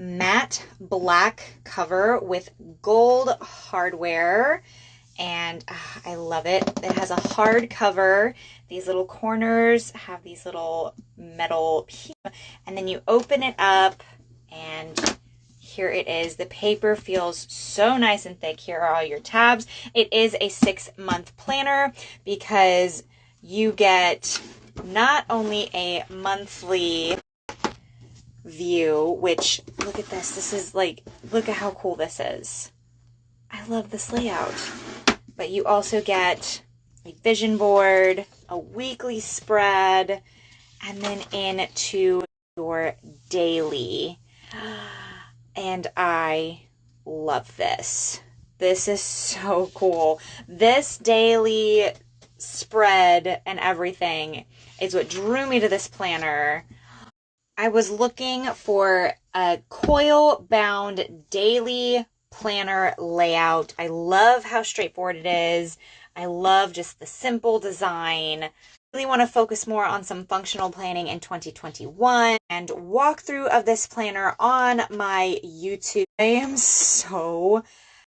matte black cover with gold hardware, and I love it. It has a hard cover. These little corners have these little metal pieces, and then you open it up and here it is. The paper feels so nice and thick. Here are all your tabs. It is a 6-month planner because you get not only a monthly view, which, look at this. This is like, look at how cool this is. I love this layout. But you also get a vision board, a weekly spread, and then into your daily. And I love this. This is so cool. This daily spread and everything is what drew me to this planner. I was looking for a coil bound daily planner layout. I love how straightforward it is. I love just the simple design. Really want to focus more on some functional planning in 2021 and walkthrough of this planner on my YouTube. I am so